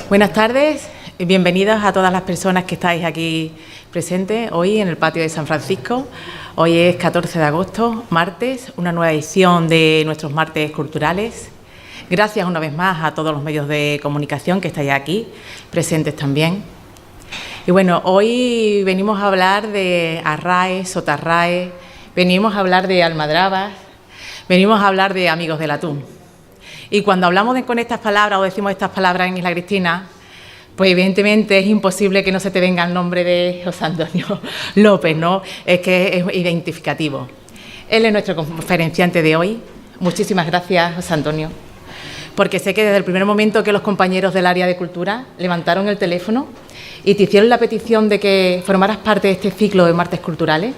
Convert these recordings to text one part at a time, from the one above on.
Buenas tardes y bienvenidos a todas las personas que estáis aquí presentes hoy en el patio de San Francisco. Hoy es 14 de agosto, martes, una nueva edición de nuestros martes culturales. Gracias una vez más a todos los medios de comunicación que estáis aquí, presentes también. Y bueno, hoy venimos a hablar de arraes, sotarraes, venimos a hablar de almadrabas, venimos a hablar de amigos del atún. Y cuando hablamos con estas palabras o decimos estas palabras en Isla Cristina, pues evidentemente es imposible que no se te venga el nombre de José Antonio López, ¿no? Es que es identificativo. Él es nuestro conferenciante de hoy. Muchísimas gracias, José Antonio, porque sé que desde el primer momento que los compañeros del área de cultura levantaron el teléfono y te hicieron la petición de que formaras parte de este ciclo de martes culturales,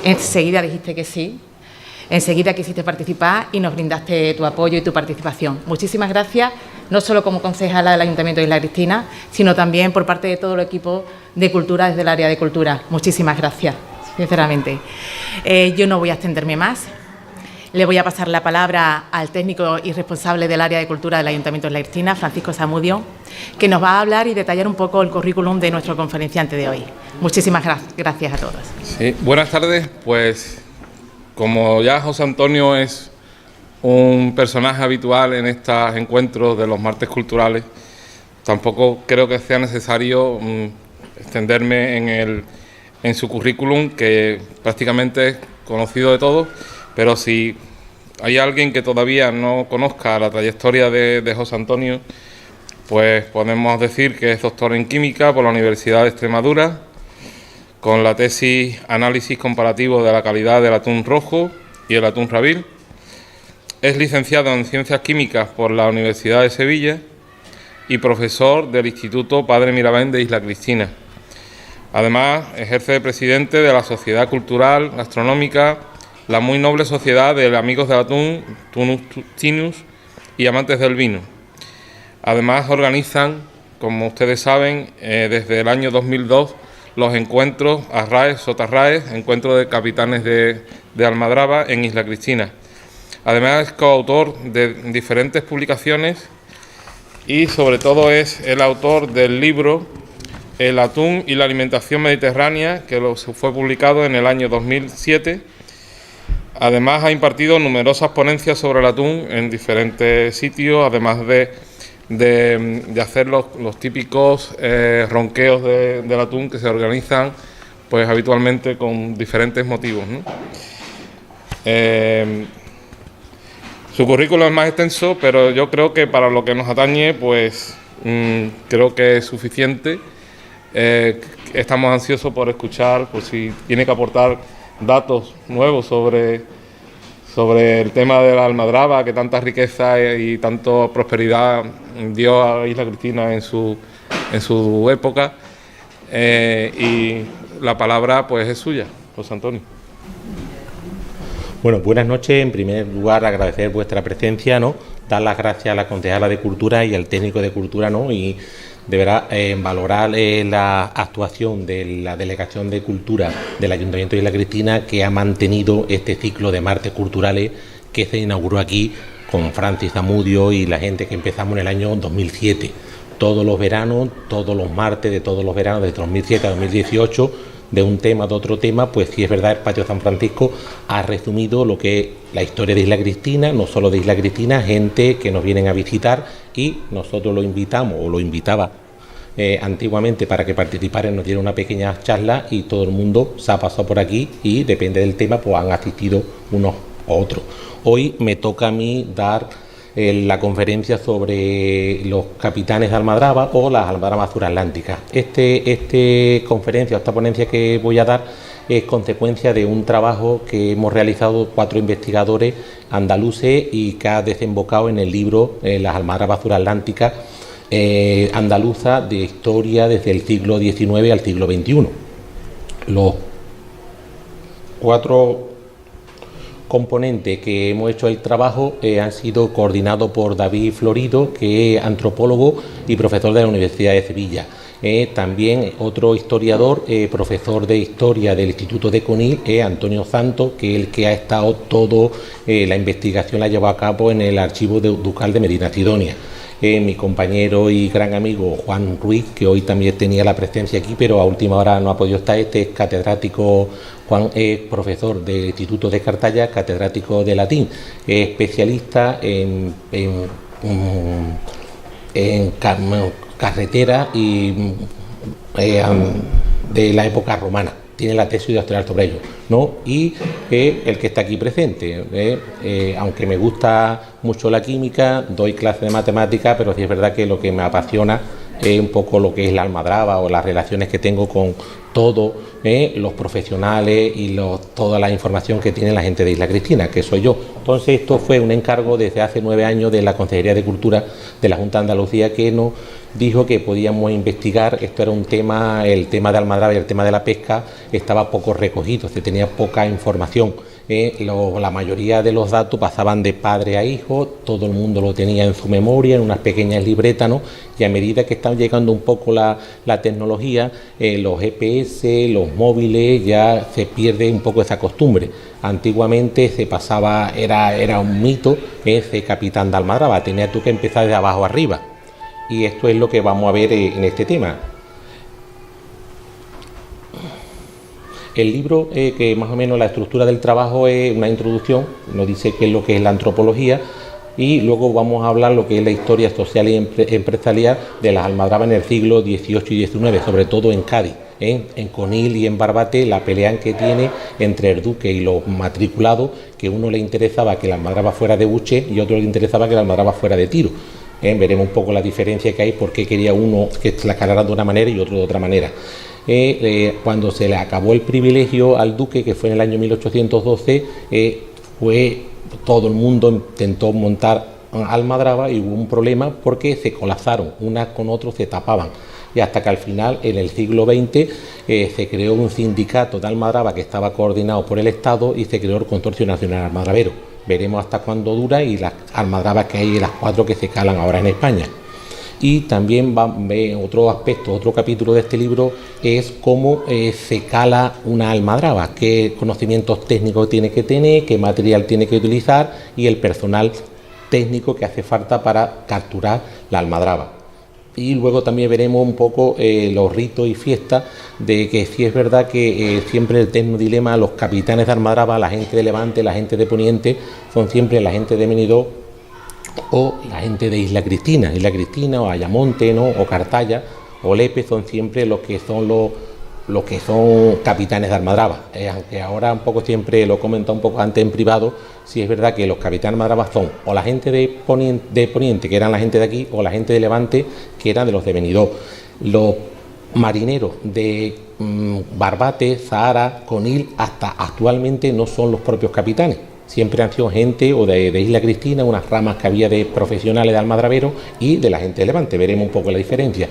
enseguida dijiste que sí. Enseguida quisiste participar y nos brindaste tu apoyo y tu participación. Muchísimas gracias, no solo como concejala del Ayuntamiento de Isla Cristina, sino también por parte de todo el equipo de cultura desde el área de cultura. Muchísimas gracias, sinceramente. Yo no voy a extenderme más. Le voy a pasar la palabra al técnico y responsable del área de cultura del Ayuntamiento de Isla Cristina, Francisco Zamudio, que nos va a hablar y detallar un poco el currículum de nuestro conferenciante de hoy. Muchísimas gracias a todos. Sí, buenas tardes, pues como ya José Antonio es un personaje habitual en estos encuentros de los martes culturales, tampoco creo que sea necesario extenderme en su currículum, que prácticamente es conocido de todos, pero si hay alguien que todavía no conozca la trayectoria de José Antonio, pues podemos decir que es doctor en Química por la Universidad de Extremadura, con la tesis Análisis comparativo de la calidad del atún rojo y el atún rabil. Es licenciado en Ciencias Químicas por la Universidad de Sevilla y profesor del Instituto Padre Mirabén de Isla Cristina. Además, ejerce de presidente de la Sociedad Cultural Gastronómica, la muy noble Sociedad de Amigos del Atún, Tunus Tinus y Amantes del Vino. Además, organizan, como ustedes saben, desde el año 2002, los encuentros arraes, sotarraes, encuentros de capitanes de almadraba en Isla Cristina. Además es coautor de diferentes publicaciones y sobre todo es el autor del libro El atún y la alimentación mediterránea, que fue publicado en el año 2007. Además ha impartido numerosas ponencias sobre el atún en diferentes sitios, además de hacer los típicos ronqueos del atún que se organizan pues habitualmente con diferentes motivos, ¿no? Su currículum es más extenso, pero yo creo que para lo que nos atañe pues creo que es suficiente. Estamos ansiosos por escuchar, por si tiene que aportar datos nuevos sobre el tema de la almadraba, que tanta riqueza y tanta prosperidad dio a Isla Cristina en su época. Y la palabra pues es suya, José Antonio. Bueno, buenas noches. En primer lugar, agradecer vuestra presencia, ¿no? Dar las gracias a la concejala de Cultura y al técnico de Cultura, ¿no? Y de verdad valorar la actuación de la Delegación de Cultura del Ayuntamiento de Isla Cristina, que ha mantenido este ciclo de martes culturales que se inauguró aquí con Francis Zamudio y la gente que empezamos en el año 2007. Todos los veranos, todos los martes de todos los veranos, de 2007 a 2018, de un tema, de otro tema, pues sí es verdad, el Patio San Francisco ha resumido lo que es la historia de Isla Cristina, no solo de Isla Cristina, gente que nos vienen a visitar y nosotros lo invitamos, o lo invitaba antiguamente para que participara, nos diera una pequeña charla y todo el mundo se ha pasado por aquí y depende del tema, pues han asistido unos u otros. Hoy me toca a mí dar la conferencia sobre los capitanes de almadraba o las almadrabas suratlánticas. Esta ponencia que voy a dar es consecuencia de un trabajo que hemos realizado 4 investigadores andaluces y que ha desembocado en el libro Las almadrabas suratlánticas andaluza de historia desde el siglo XIX al siglo XXI. Los 4 componentes que hemos hecho el trabajo han sido coordinados por David Florido, que es antropólogo y profesor de la Universidad de Sevilla. También otro historiador, profesor de historia del Instituto de Conil, Antonio Santos, que es el que ha estado la investigación la ha llevado a cabo en el archivo ducal de Medina Sidonia. mi compañero y gran amigo Juan Ruiz, que hoy también tenía la presencia aquí, pero a última hora no ha podido estar. Este es catedrático, Juan es profesor del Instituto de Cartaya, catedrático de latín, es especialista en carretera y de la época romana. Tiene la tesis doctoral sobre ello, ¿no? Y el que está aquí presente, aunque me gusta mucho la química, doy clases de matemática, pero sí es verdad que lo que me apasiona es un poco lo que es la almadraba o las relaciones que tengo con todos los profesionales y toda la información que tiene la gente de Isla Cristina, que soy yo. Entonces esto fue un encargo desde hace 9 años de la Consejería de Cultura de la Junta de Andalucía, que nos dijo que podíamos investigar. Esto era un tema, el tema de almadraba y el tema de la pesca estaba poco recogido, se tenía poca información. La mayoría de los datos pasaban de padre a hijo, todo el mundo lo tenía en su memoria, en unas pequeñas libretas, ¿no? Y a medida que están llegando un poco la tecnología, los GPS, los móviles, ya se pierde un poco esa costumbre. Antiguamente se pasaba, era un mito ese capitán de almadraba, tenía tú que empezar de abajo arriba. Y esto es lo que vamos a ver en este tema. El libro, que más o menos la estructura del trabajo es una introducción, nos dice qué es lo que es la antropología, y luego vamos a hablar lo que es la historia social y empresarial de las almadrabas en el siglo XVIII y XIX, sobre todo en Cádiz. En Conil y en Barbate, la pelea que tiene entre el duque y los matriculados, que uno le interesaba que la almadraba fuera de buche y otro le interesaba que la almadraba fuera de tiro. Veremos un poco la diferencia que hay, por qué quería uno que la cargara de una manera y otro de otra manera. Cuando se le acabó el privilegio al duque, que fue en el año 1812, todo el mundo intentó montar almadraba y hubo un problema porque se colapsaron, unas con otros se tapaban. Y hasta que al final, en el siglo XX, se creó un sindicato de almadraba que estaba coordinado por el Estado y se creó el Consorcio Nacional Almadravero. Veremos hasta cuándo dura y las almadrabas que hay, las 4 que se calan ahora en España. Y también otro aspecto, otro capítulo de este libro es cómo se cala una almadraba, qué conocimientos técnicos tiene que tener, qué material tiene que utilizar y el personal técnico que hace falta para capturar la almadraba. Y luego también veremos un poco los ritos y fiestas, de que sí es verdad que siempre el eterno dilema, los capitanes de almadraba, la gente de Levante, la gente de Poniente, son siempre la gente de Benidorm o la gente de Isla Cristina o Ayamonte, ¿no? O Cartaya o Lepe, son siempre los que son capitanes de almadraba. Aunque ahora un poco, siempre lo he comentado un poco antes en privado, sí es verdad que los capitanes de almadraba son o la gente de Poniente, que eran la gente de aquí, o la gente de Levante, que eran de los de Benidorm. Los marineros de Barbate, Zahara, Conil, hasta actualmente no son los propios capitanes. Siempre han sido gente o de Isla Cristina, unas ramas que había de profesionales de almadraberos y de la gente de Levante. Veremos un poco la diferencia.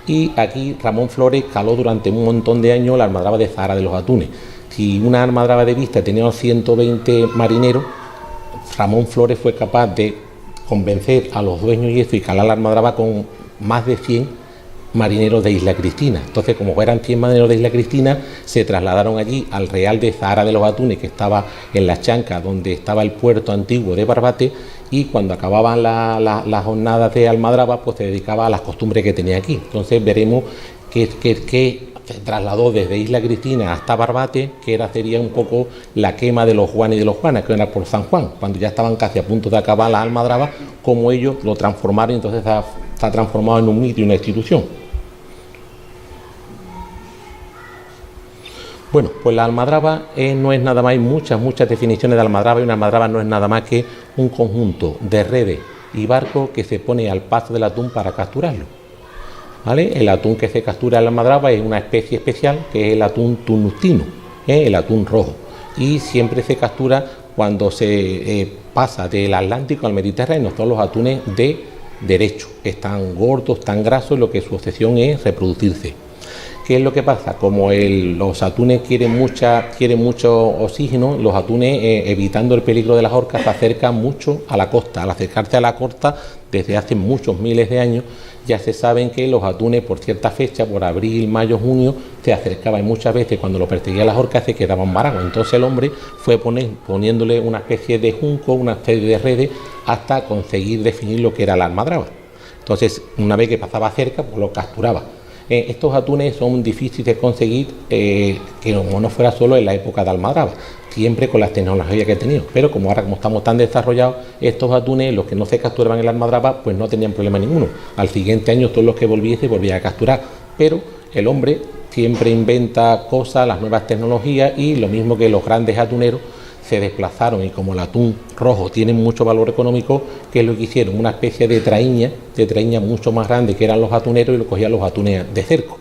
Y aquí Ramón Flores caló durante un montón de años la almadraba de Zahara de los Atunes. Si una almadraba de vista tenía 120 marineros, Ramón Flores fue capaz de convencer a los dueños y eso, y calar la almadraba con más de 100 marineros de Isla Cristina. Entonces, como eran 100 marineros de Isla Cristina, se trasladaron allí al Real de Zahara de los Atunes, que estaba en las Chancas, donde estaba el puerto antiguo de Barbate, y cuando acababan las jornadas de almadraba, pues se dedicaba a las costumbres que tenía aquí. Entonces veremos que se trasladó desde Isla Cristina hasta Barbate, que sería un poco la quema de los Juanes y de los Juanas, que era por San Juan, cuando ya estaban casi a punto de acabar las almadrabas, como ellos lo transformaron, entonces se ha transformado en un mito y una institución. Bueno, pues la almadraba no es nada más, hay muchas definiciones de almadraba, y una almadraba no es nada más que un conjunto de redes y barcos que se pone al paso del atún para capturarlo. ¿Vale? El atún que se captura en la almadraba es una especie especial, que es el atún tunustino, el atún rojo, y siempre se captura cuando se pasa del Atlántico al Mediterráneo. Son los atunes de derecho, están gordos, tan grasos, lo que su obsesión es reproducirse. ¿Qué es lo que pasa? Como los atunes quieren mucho oxígeno, los atunes, evitando el peligro de las orcas, se acercan mucho a la costa. Al acercarse a la costa, desde hace muchos miles de años, ya se saben que los atunes, por cierta fecha, por abril, mayo, junio, se acercaban, y muchas veces cuando lo perseguían las orcas se quedaban varados. Entonces el hombre fue poniéndole una especie de junco, una especie de redes, hasta conseguir definir lo que era la almadraba. Entonces, una vez que pasaba cerca, pues lo capturaba. Estos atunes son difíciles de conseguir, que no fuera solo en la época de Almadraba, siempre con las tecnologías que he tenido. Pero como ahora como estamos tan desarrollados, estos atunes, los que no se capturaban en la Almadraba, pues no tenían problema ninguno. Al siguiente año todos los que volvían a capturar. Pero el hombre siempre inventa cosas, las nuevas tecnologías, y lo mismo que los grandes atuneros se desplazaron, y como el atún rojo tiene mucho valor económico, que es lo que hicieron, una especie de traíña mucho más grande que eran los atuneros, y lo cogían los atunes de cerco.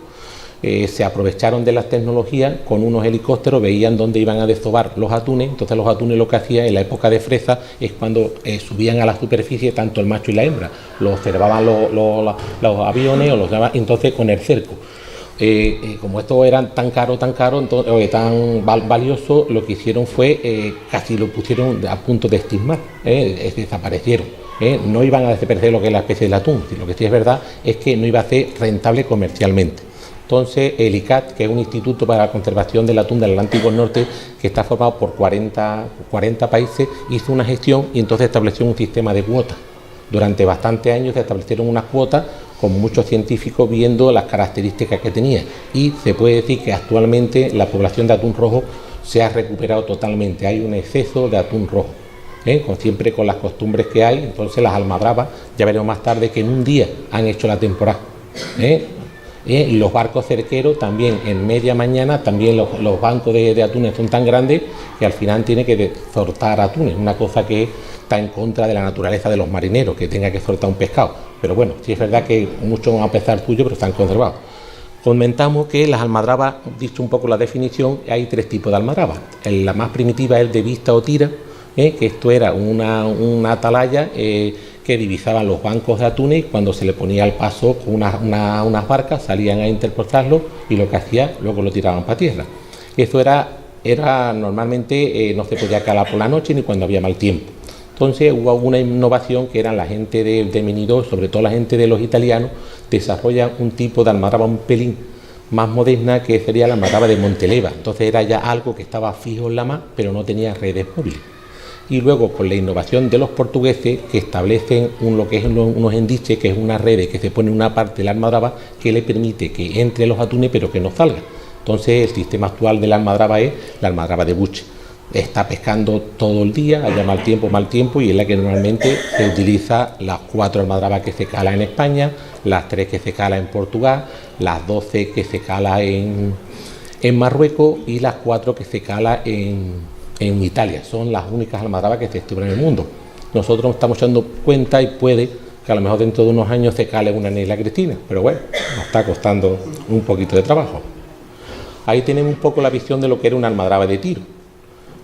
Se aprovecharon de las tecnologías, con unos helicópteros veían dónde iban a desovar los atunes. Entonces los atunes lo que hacían en la época de fresa es cuando subían a la superficie tanto el macho y la hembra, lo observaban los aviones, o los llamaban, entonces con el cerco. Como estos eran tan caros, entonces, tan valiosos, lo que hicieron fue casi lo pusieron a punto de estigmar, desaparecieron. No iban a desaparecer lo que es la especie del atún, lo que sí es verdad es que no iba a ser rentable comercialmente. Entonces el ICAT, que es un instituto para la conservación del atún del Atlántico Norte, que está formado por 40 países, hizo una gestión y entonces estableció un sistema de cuotas. Durante bastantes años se establecieron unas cuotas con muchos científicos viendo las características que tenía, y se puede decir que actualmente la población de atún rojo se ha recuperado totalmente. Hay un exceso de atún rojo, siempre con las costumbres que hay. Entonces las almadrabas, ya veremos más tarde, que en un día han hecho la temporada. Y los barcos cerqueros también en media mañana, también los bancos de atunes son tan grandes que al final tiene que soltar atunes, una cosa que está en contra de la naturaleza de los marineros, que tenga que soltar un pescado. Pero bueno, sí es verdad que muchos van a pesar suyo, pero están conservados. Comentamos que las almadrabas, dicho un poco la definición, hay 3 tipos de almadrabas. La más primitiva es de vista o tira, que esto era una atalaya que divisaban los bancos de atunes, y cuando se le ponía al paso con unas barcas salían a interpretarlo, y lo que hacía luego lo tiraban para tierra. Eso era normalmente no se podía calar por la noche ni cuando había mal tiempo. Entonces hubo una innovación, que eran la gente de Menidor, sobre todo la gente de los italianos, desarrollan un tipo de almadraba un pelín más moderna, que sería la almadraba de Monteleva. Entonces era ya algo que estaba fijo en la mar, pero no tenía redes móviles. Y luego, con la innovación de los portugueses, que establecen lo que es unos endiches, que es una red que se pone en una parte de la almadraba que le permite que entre los atunes pero que no salga. Entonces el sistema actual de la almadraba es la almadraba de buche. Está pescando todo el día, haya mal tiempo, y es la que normalmente se utiliza las 4 almadrabas que se cala en España, las 3 que se cala en Portugal, las 12 que se cala en Marruecos, y las 4 que se cala en Italia. Son las únicas almadrabas que se distribuyen en el mundo. Nosotros nos estamos dando cuenta, y puede que a lo mejor dentro de unos años se cale una en Isla Cristina, pero bueno, nos está costando un poquito de trabajo. Ahí tenemos un poco la visión de lo que era una almadraba de tiro.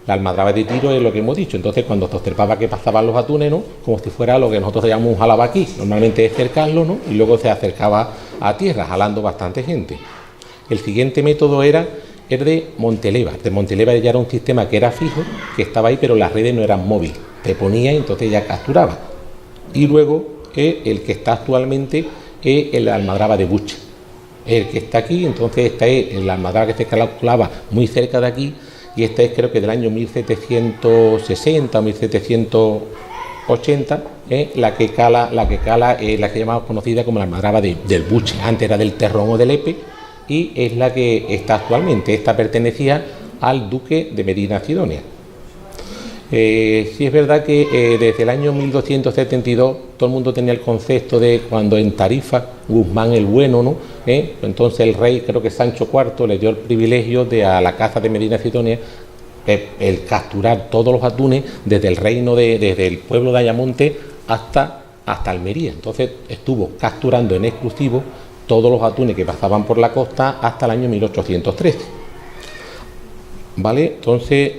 La almadraba de tiro es lo que hemos dicho. Entonces, cuando se observaba que pasaban los atunes, ¿no?, como si fuera lo que nosotros llamamos un jalabaquí, normalmente es cercarlo, ¿no?, y luego se acercaba a tierra, jalando bastante gente. El siguiente método era el de Monteleva. De Monteleva ya era un sistema que era fijo, que estaba ahí, pero las redes no eran móviles. Te ponía y entonces ya capturaba. Y luego el que está actualmente es el almadraba de buche. El que está aquí, entonces esta es la almadraba que se calculaba muy cerca de aquí, y esta es, creo que del año 1760 o 1780, la que llamamos conocida como la almadraba del buche. Antes era del Terrón o del Epe, y es la que está actualmente. Esta pertenecía al duque de Medina Sidonia. Sí es verdad que desde el año 1272 todo el mundo tenía el concepto de cuando en Tarifa Guzmán el Bueno, ¿no? Entonces el rey, creo que Sancho IV, le dio el privilegio de a la casa de Medina Sidonia el capturar todos los atunes desde el reino desde el pueblo de Ayamonte hasta Almería. Entonces estuvo capturando en exclusivo todos los atunes que pasaban por la costa hasta el año 1813. ¿Vale? Entonces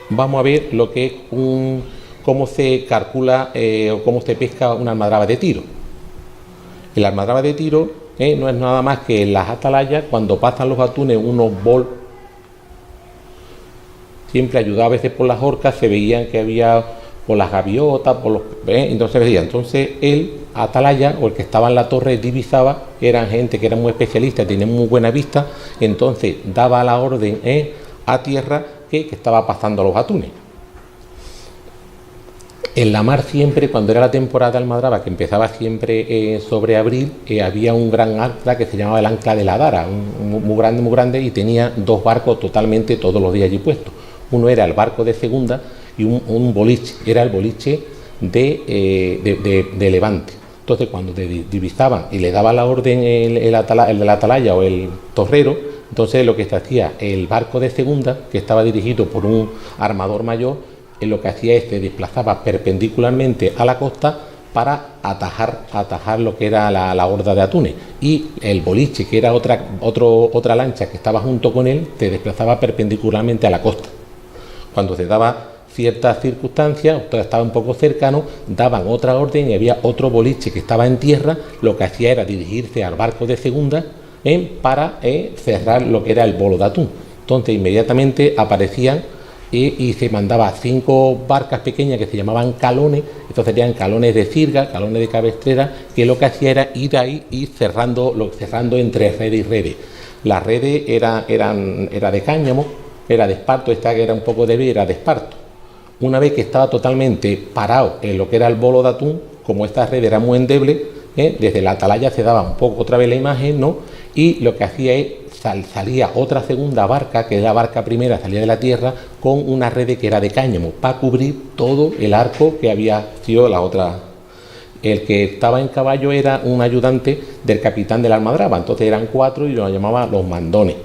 vamos a ver lo que es cómo se calcula o cómo se pesca una almadraba de tiro. La almadraba de tiro no es nada más que en las atalayas, cuando pasan los atunes, unos bol, siempre ayudaba a veces por las orcas, se veían que había por las gaviotas, entonces el atalaya o el que estaba en la torre divisaba, eran gente que era muy especialista, tenían muy buena vista, entonces daba la orden a tierra que estaba pasando los atunes. En la mar siempre, cuando era la temporada de almadraba, que empezaba siempre sobre abril, había un gran ancla que se llamaba el ancla de la Dara, muy grande, y tenía dos barcos totalmente todos los días allí puestos. Uno era el barco de segunda y un boliche, era el boliche de Levante. Entonces, cuando te divisaban y le daba la orden el de la atalaya o el torrero, entonces lo que se hacía, el barco de segunda, que estaba dirigido por un armador mayor, lo que hacía es se desplazaba perpendicularmente a la costa para atajar lo que era la horda de atunes, y el boliche, que era otra lancha que estaba junto con él, se desplazaba perpendicularmente a la costa. Cuando se daba ciertas circunstancias, estaba un poco cercano, daban otra orden y había otro boliche que estaba en tierra, lo que hacía era dirigirse al barco de segunda para cerrar lo que era el bolo de atún. Entonces inmediatamente aparecían y se mandaba 5 barcas pequeñas que se llamaban calones. Estos serían calones de cirga, calones de cabestrera, que lo que hacía era ir ahí y cerrando entre redes y redes. Las redes era de cáñamo, era de esparto, esta que era un poco de era de esparto. Una vez que estaba totalmente parado en lo que era el bolo de atún, como esta red era muy endeble, desde la atalaya se daba un poco otra vez la imagen, ¿no? Y lo que hacía es salía otra segunda barca, que es la barca primera, salía de la tierra con una red que era de cáñamo para cubrir todo el arco que había sido la otra. El que estaba en caballo era un ayudante del capitán de la almadraba, entonces eran 4 y lo llamaban los mandones.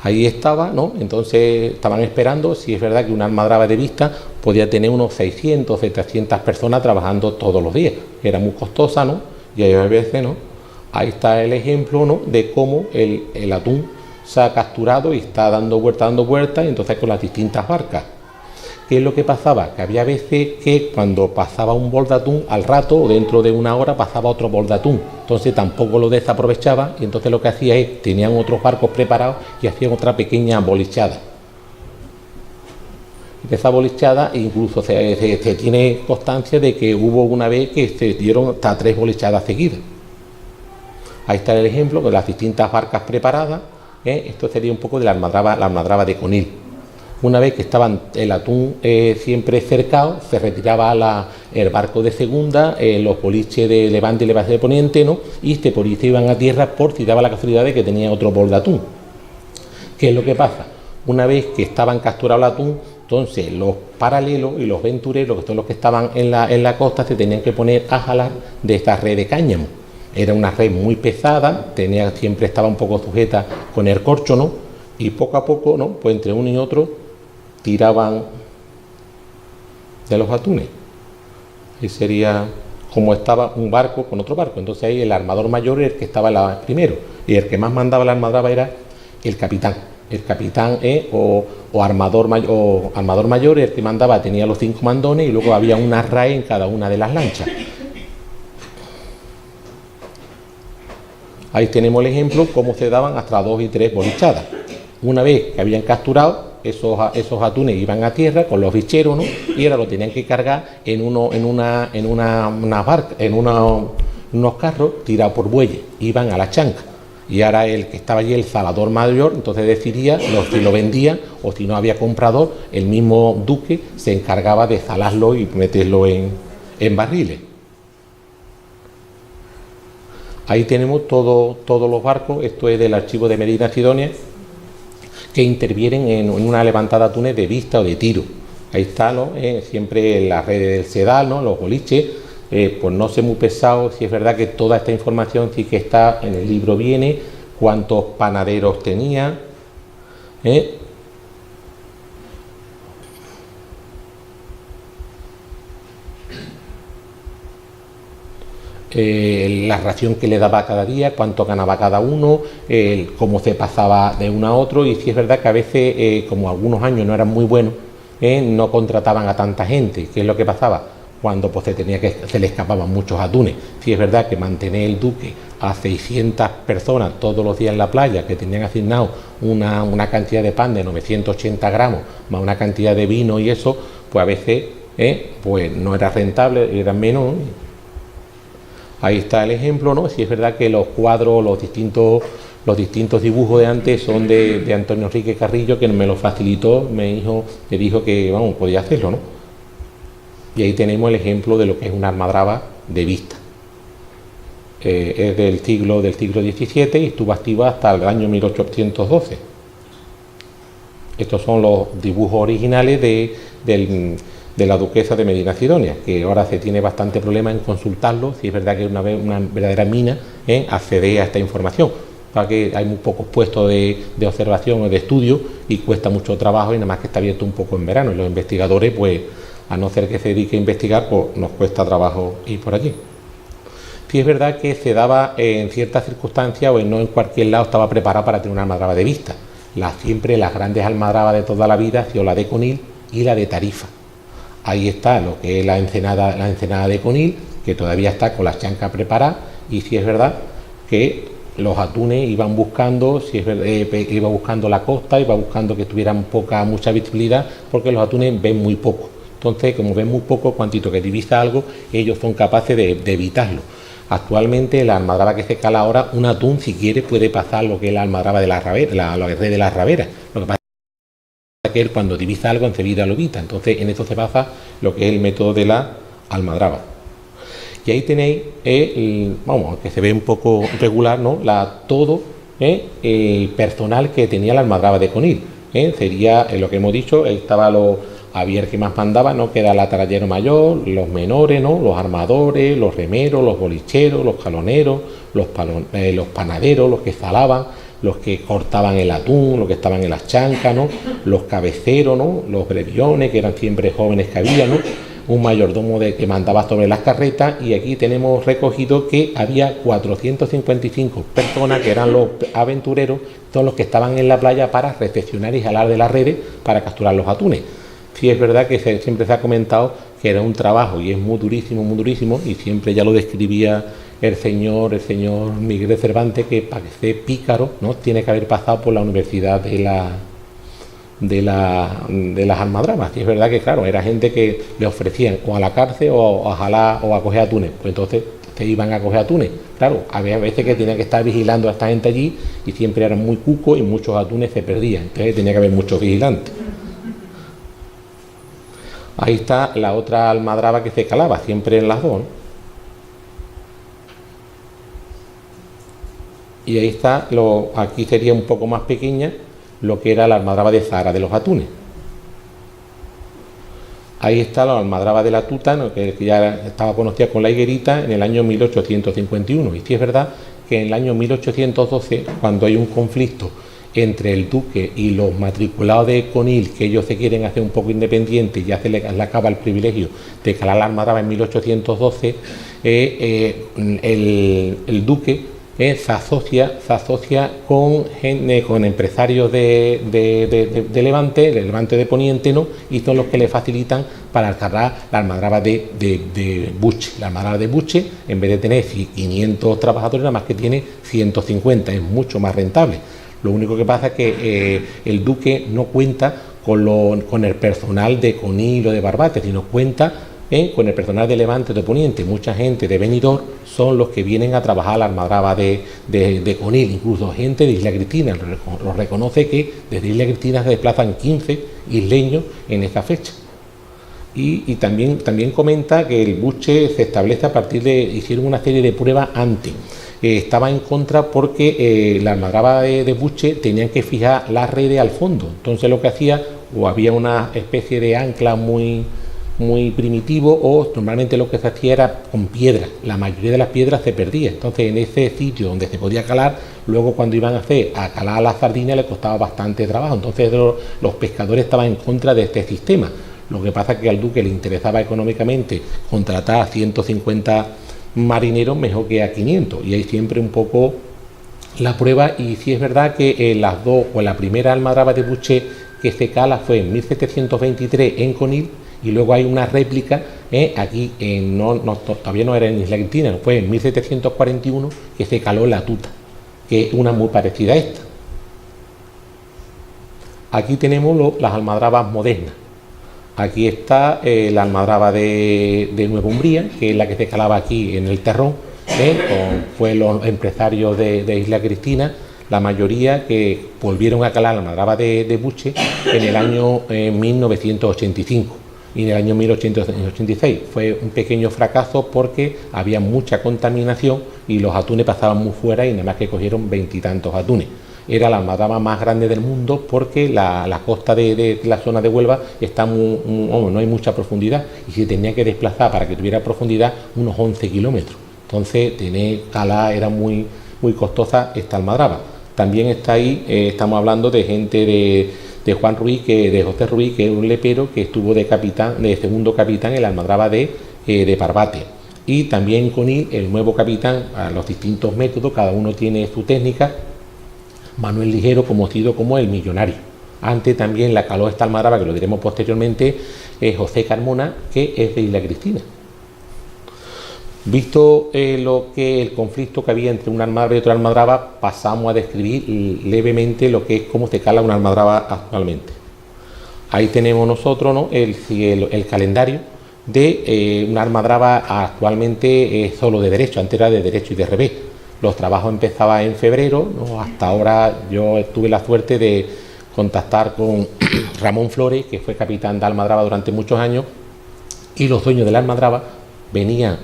Ahí estaba, ¿no? Entonces estaban esperando. Si es verdad que una almadraba de vista podía tener unos 600, 700 personas trabajando todos los días, era muy costosa, ¿no? Y hay veces, ¿no? Ahí está el ejemplo, ¿no?, de cómo el atún se ha capturado y está dando vueltas, y entonces con las distintas barcas. ¿Qué es lo que pasaba? Que había veces que cuando pasaba un bol de atún, al rato o dentro de una hora pasaba otro bol de atún. Entonces tampoco lo desaprovechaba, y entonces lo que hacía es, tenían otros barcos preparados y hacían otra pequeña bolichada. De esa bolichada incluso se tiene constancia de que hubo una vez que se dieron hasta 3 bolichadas seguidas. Ahí está el ejemplo de las distintas barcas preparadas. Esto sería un poco de la almadraba de Conil. Una vez que estaban el atún siempre cercado, se retiraba el barco de segunda, los boliches de Levante y Levante de Poniente, ¿no? Y este boliche iban a tierra por si daba la casualidad de que tenía otro bol de atún. ¿Qué es lo que pasa? Una vez que estaban capturados el atún, entonces los paralelos y los ventureros, que son los que estaban en la costa, se tenían que poner a jalar de esta red de cáñamo. Era una red muy pesada, siempre estaba un poco sujeta con el corcho, ¿no? Y poco a poco, ¿no?, pues entre uno y otro tiraban de los atunes. Y sería como estaba un barco con otro barco. Entonces ahí el armador mayor era el que estaba primero, y el que más mandaba la almadraba era el capitán. El capitán o armador mayor, el que mandaba, tenía los 5 mandones, y luego había una RAE en cada una de las lanchas. Ahí tenemos el ejemplo, cómo se daban hasta 2 y 3 bolichadas. Una vez que habían capturado, esos atunes iban a tierra con los bicheros, ¿no? Y ahora lo tenían que cargar en una barca, en unos carros tirados por bueyes. Iban a la chanca. Y ahora el que estaba allí, el salador mayor, entonces decidía si lo vendía, o si no había comprador, el mismo duque se encargaba de salarlo y meterlo en barriles. Ahí tenemos todos los barcos. Esto es del archivo de Medina Sidonia, que intervienen en una levantada de atunes de vista o de tiro. Ahí está, ¿no? Siempre en las redes del sedal, ¿no?, los boliches. Pues no sé muy pesado, si es verdad que toda esta información sí que está en el libro, viene cuántos panaderos tenía. La ración que le daba cada día, cuánto ganaba cada uno, cómo se pasaba de uno a otro. Y sí es verdad que a veces, como algunos años no eran muy buenos, no contrataban a tanta gente. ¿Qué es lo que pasaba? Cuando pues se le escapaban muchos atunes. Sí es verdad que mantener el duque a 600 personas todos los días en la playa, que tenían asignado una cantidad de pan de 980 gramos, más una cantidad de vino y eso, pues a veces pues no era rentable, eran menos. Ahí está el ejemplo, ¿no? Sí es verdad que los cuadros, los distintos dibujos de antes son de Antonio Enrique Carrillo, que me lo facilitó, me dijo que, vamos, podía hacerlo, ¿no? Y ahí tenemos el ejemplo de lo que es una almadraba de vista. Es del siglo XVII y estuvo activa hasta el año 1812. Estos son los dibujos originales de la duquesa de Medina Sidonia, que ahora se tiene bastante problema en consultarlo, si es verdad que es una verdadera mina en acceder a esta información, para que hay muy pocos puestos de observación o de estudio y cuesta mucho trabajo, y nada más que está abierto un poco en verano, y los investigadores, pues a no ser que se dedique a investigar, pues nos cuesta trabajo ir por allí. Sí es verdad que se daba en ciertas circunstancias, o no en cualquier lado estaba preparado para tener una almadraba de vista. Siempre las grandes almadrabas de toda la vida han sido la de Conil y la de Tarifa. Ahí está lo que es la ensenada de Conil, que todavía está con las chancas preparadas, y sí es verdad que los atunes iban buscando, iba buscando la costa, iba buscando que tuvieran mucha visibilidad, porque los atunes ven muy poco. Entonces, como ven muy poco, cuantito que divisa algo, ellos son capaces de evitarlo. Actualmente, la almadraba que se cala ahora, un atún, si quiere, puede pasar lo que es la almadraba de la rabera, la red de la rabera. Lo que pasa es que él, cuando divisa algo, enseguida lo evita. Entonces, en eso se basa lo que es el método de la almadraba. Y ahí tenéis, que se ve un poco regular, ¿no? Todo el personal que tenía la almadraba de Conil. Sería lo que hemos dicho, había el que más mandaba, ¿no? Que era el atarallero mayor, los menores, ¿no? Los armadores, los remeros, los bolicheros, los caloneros, los panaderos, los que salaban, los que cortaban el atún, los que estaban en las chancas, ¿no? Los cabeceros, ¿no? Los breviones, que eran siempre jóvenes que había, ¿no? Un mayordomo que mandaba sobre las carretas, y aquí tenemos recogido que había 455 personas que eran los aventureros, todos los que estaban en la playa para recepcionar y jalar de las redes para capturar los atunes. Sí es verdad que siempre se ha comentado que era un trabajo y es muy durísimo, y siempre ya lo describía el señor Miguel de Cervantes, que para que sea pícaro, ¿no? Tiene que haber pasado por la Universidad de las almadrabas. Y es verdad que, claro, era gente que le ofrecían o a la cárcel o a jalar o a coger atunes, pues entonces se iban a coger atunes. Claro, había veces que tenía que estar vigilando a esta gente allí, y siempre eran muy cucos y muchos atunes se perdían, entonces tenía que haber muchos vigilantes. Ahí está la otra almadraba que se calaba, siempre en las dos, ¿no? Y ahí está, aquí sería un poco más pequeña, lo que era la almadraba de Zara de los atunes. Ahí está la almadraba de la Tuta, ¿no? que ya estaba conocida con la higuerita, en el año 1851. Y sí es verdad que en el año 1812, cuando hay un conflicto entre el duque y los matriculados de Conil, que ellos se quieren hacer un poco independientes y ya se les acaba el privilegio de calar la almadraba en 1812, el duque se asocia con empresarios de Levante, del Levante de Poniente, ¿no? Y son los que le facilitan para cargar la almadraba de Buche. La almadraba de Buche, en vez de tener 500 trabajadores, nada más que tiene 150, es mucho más rentable. Lo único que pasa es que el duque no cuenta con el personal de Conil o de Barbate, sino cuenta con el personal de Levante de Poniente. Mucha gente de Benidorm son los que vienen a trabajar la almadraba de Conil, incluso gente de Isla Cristina. Lo reconoce que desde Isla Cristina se desplazan 15 isleños en esta fecha. Y también comenta que el Buche se establece a partir hicieron una serie de pruebas antes. Estaba en contra porque la almadraba de Buche tenían que fijar las redes al fondo. Entonces lo que hacía, o había una especie de ancla muy primitivo, o normalmente lo que se hacía era con piedra. La mayoría de las piedras se perdía. Entonces en ese sitio donde se podía calar, luego cuando iban a calar a las sardinas le costaba bastante trabajo. Entonces los pescadores estaban en contra de este sistema. Lo que pasa es que al duque le interesaba económicamente contratar a 150 marineros mejor que a 500, y hay siempre un poco la prueba. Y sí es verdad que las dos, o la primera almadraba de Buche que se cala fue en 1723 en Conil, y luego hay una réplica aquí, todavía no era en Isla Cristina, fue en 1741 que se caló la Tuta, que es una muy parecida a esta. Aquí tenemos las almadrabas modernas. Aquí está la almadraba de Nueva Umbría, que es la que se calaba aquí en el Terrón, fue los empresarios de Isla Cristina, la mayoría que volvieron a calar la almadraba de Buche en el año 1985. y en el año 1886 fue un pequeño fracaso porque había mucha contaminación y los atunes pasaban muy fuera y nada más que cogieron 20 y tantos atunes. Era la almadraba más grande del mundo porque la costa de la zona de Huelva está no hay mucha profundidad y se tenía que desplazar para que tuviera profundidad unos 11 kilómetros. Entonces, era muy, muy costosa esta almadraba. También está ahí, estamos hablando de gente de Juan Ruiz, de José Ruiz, que es un lepero que estuvo de segundo capitán en la almadraba de Parvate. Y también con él, el nuevo capitán, a los distintos métodos, cada uno tiene su técnica. Manuel Ligero, conocido como el Millonario. Antes también la caló esta almadraba, que lo diremos posteriormente, José Carmona, que es de Isla Cristina. Visto el conflicto que había entre una almadraba y otra almadraba, pasamos a describir levemente lo que es cómo se cala una almadraba actualmente. Ahí tenemos nosotros, ¿no?, el calendario de una almadraba actualmente solo de derecho, antes era de derecho y de revés. Los trabajos empezaban en febrero, ¿no? Hasta ahora yo tuve la suerte de contactar con Ramón Flores, que fue capitán de almadraba durante muchos años, y los dueños de la almadraba venían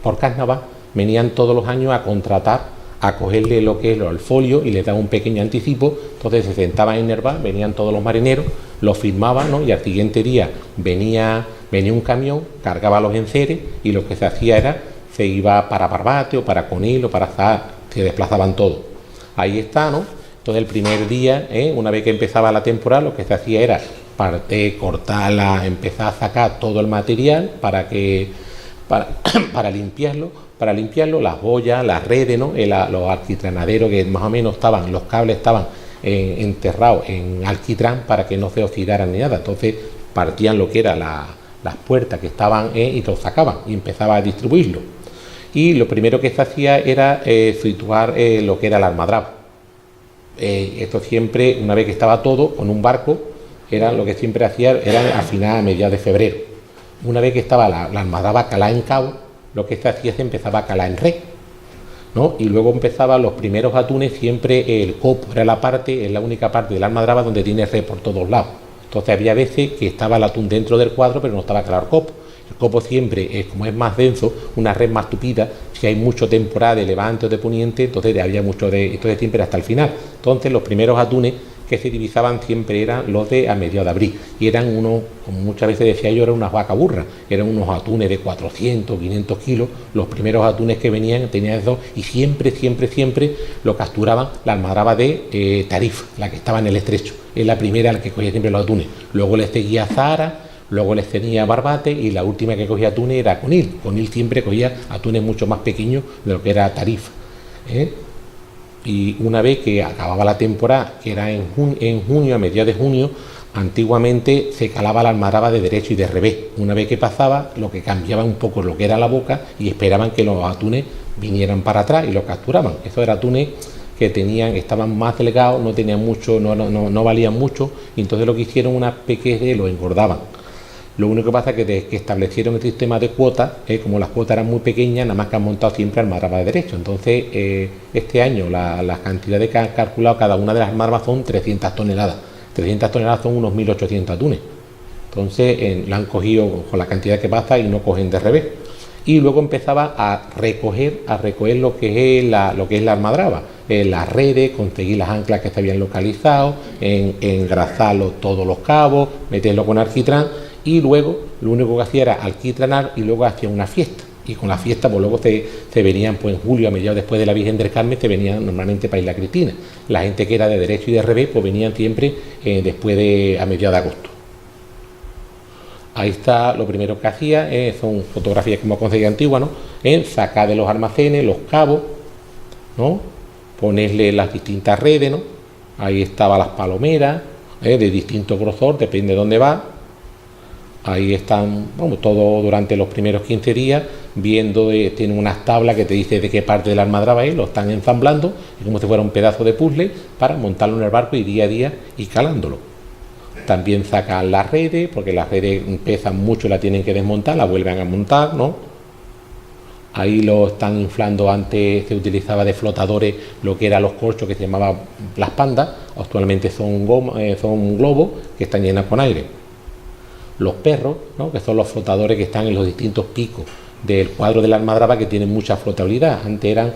por carnaval, venían todos los años a contratar, a cogerle lo que es el folio y les daban un pequeño anticipo. Entonces se sentaban en Nerval, venían todos los marineros, lo firmaban, ¿no?, y al siguiente día venía un camión, cargaba los enseres y lo que se hacía era se iba para Parvate o para Conil o para Zahar, se desplazaban todos. Ahí está, ¿no? Entonces el primer día, una vez que empezaba la temporada, lo que se hacía era cortarla, empezar a sacar todo el material para limpiarlo, las boyas, las redes, ¿no?, los alquitranaderos que más o menos los cables estaban enterrados en alquitrán para que no se oxidaran ni nada. Entonces partían lo que eran las puertas que estaban y los sacaban y empezaba a distribuirlo. Y lo primero que se hacía era situar lo que era la almadraba. Esto siempre, una vez que estaba todo, con un barco, era lo que siempre hacía, era al final, a mediados de febrero. Una vez que estaba la almadraba calada en cabo, lo que se hacía se empezaba a calar en red, ¿no? Y luego empezaban los primeros atunes, siempre el copo era es la única parte de la almadraba donde tiene red por todos lados. Entonces había veces que estaba el atún dentro del cuadro, pero no estaba calado el copo. El copo siempre, como es más denso, una red más tupida, si hay mucho temporada de levante o de poniente, entonces había entonces siempre hasta el final. Entonces los primeros atunes que se divisaban siempre eran los de a mediados de abril, y eran unos, como muchas veces decía yo, eran unas vacas burras, eran unos atunes de 400, 500 kilos, los primeros atunes que venían tenían eso, y siempre lo capturaban la almadraba de Tarifa, la que estaba en el estrecho, es la primera la que cogía siempre los atunes, luego les seguía Zahara, luego les tenía Barbate, y la última que cogía atunes era Conil. Conil siempre cogía atunes mucho más pequeños de lo que era Tarifa, Y una vez que acababa la temporada, que era en junio, a mediados de junio, antiguamente se calaba la almadraba de derecho y de revés. Una vez que pasaba, lo que cambiaba un poco lo que era la boca y esperaban que los atunes vinieran para atrás y los capturaban. Esos eran atunes que estaban más delgados, no tenían mucho, no valían mucho, y entonces lo que hicieron una pequeña los engordaban. Lo único que pasa es que desde que establecieron el sistema de cuotas, como las cuotas eran muy pequeñas, nada más que han montado siempre almadraba de derecho. Entonces, este año la cantidad que han calculado cada una de las almadrabas son 300 toneladas. 300 toneladas son unos 1.800 atunes. Entonces, la han cogido con la cantidad que pasa y no cogen de revés. Y luego empezaba a recoger lo que es la almadraba, las redes, conseguir las anclas que se habían localizado, engrasarlo todos los cabos, meterlo con alquitrán. Y luego lo único que hacía era alquitranar y luego hacía una fiesta. Y con la fiesta pues luego se venían pues en julio, a mediados después de la Virgen del Carmen, se venían normalmente para Isla Cristina. La gente que era de derecho y de revés pues venían siempre a mediados de agosto. Ahí está lo primero que hacía, son fotografías que hemos conseguido antiguas, ¿no? Sacar de los almacenes los cabos, ¿no? Ponerle las distintas redes, ¿no? Ahí estaban las palomeras, de distinto grosor, depende de dónde va. Ahí están, todo durante los primeros 15 días, viendo, tienen unas tablas que te dice de qué parte de la almadraba es, lo están ensamblando, y como si fuera un pedazo de puzzle, para montarlo en el barco y día a día y calándolo. También sacan las redes, porque las redes pesan mucho, la tienen que desmontar, la vuelven a montar, ¿no? Ahí lo están inflando. Antes se utilizaba de flotadores lo que eran los corchos que se llamaban las pandas, actualmente son globos que están llenos con aire. los perros, ¿no? Que son los flotadores que están en los distintos picos del cuadro de la almadraba, que tienen mucha flotabilidad. Antes eran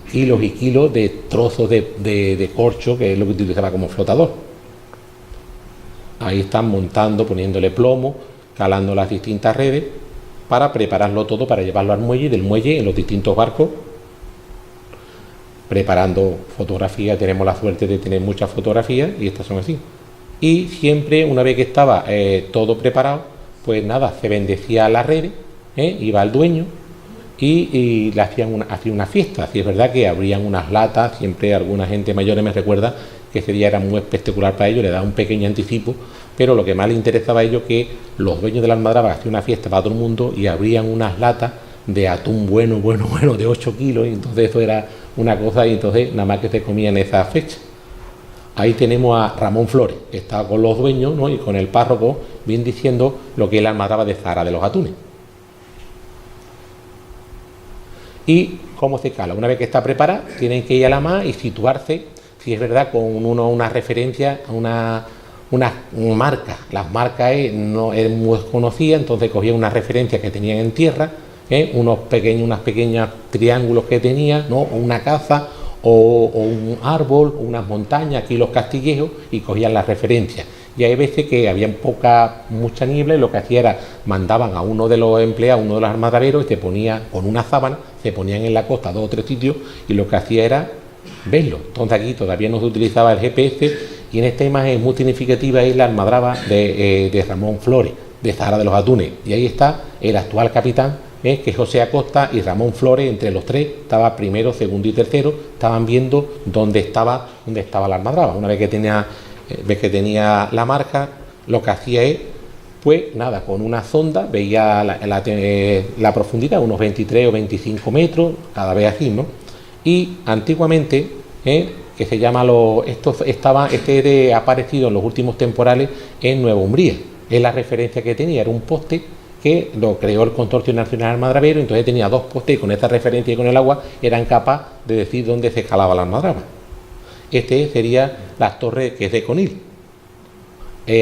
kilos y kilos de trozos de corcho, que es lo que utilizaba como flotador. Ahí están montando, poniéndole plomo, calando las distintas redes para prepararlo todo para llevarlo al muelle, y del muelle en los distintos barcos preparando fotografías. Tenemos la suerte de tener muchas fotografías y estas son así. Y siempre, una vez que estaba todo preparado, pues nada, se bendecía las redes, iba al dueño y le hacía una fiesta. Así es verdad que abrían unas latas, siempre alguna gente mayor me recuerda que ese día era muy espectacular para ellos, le daba un pequeño anticipo, pero lo que más les interesaba a ellos que los dueños de la almadraba hacían una fiesta para todo el mundo y abrían unas latas de atún bueno, de 8 kilos, y entonces eso era una cosa, y entonces nada más que se comía en esa fecha. Ahí tenemos a Ramón Flores, que está con los dueños, ¿no? Y con el párroco, bien diciendo lo que es la almadraba de Zahara de los Atunes. Y cómo se cala. Una vez que está preparada, tienen que ir a la mar y situarse, si es verdad, con una referencia a una marca. Las marcas no eran muy desconocidas, entonces cogían una referencia que tenían en tierra, unas pequeños triángulos que tenía, ¿no? O una caza, o un árbol, o unas montañas, aquí los castillejos, y cogían las referencias. Y hay veces que había mucha niebla, y lo que hacía era, mandaban a uno de los empleados, uno de los almadraberos, y se ponía con una sábana, se ponían en la costa 2 o 3 sitios, y lo que hacía era verlo. Entonces aquí todavía no se utilizaba el GPS, y en esta imagen muy significativa es la almadraba de Ramón Flores, de Zahara de los Atunes, y ahí está el actual capitán, que es José Acosta, y Ramón Flores. Entre los tres, estaba primero, segundo y tercero, estaban viendo dónde estaba la almadraba. Una vez que tenía la marca, lo que hacía es, pues nada, con una sonda veía la profundidad, unos 23 o 25 metros, cada vez así, ¿no? Y antiguamente, que se llama ha aparecido en los últimos temporales en Nueva Umbría. Es la referencia que tenía, era un poste que lo creó el Consorcio Nacional Almadravero, entonces tenía 2 postes, y con esta referencia y con el agua eran capaces de decir dónde se escalaba la almadraba. Este sería las torres, que es de Conil.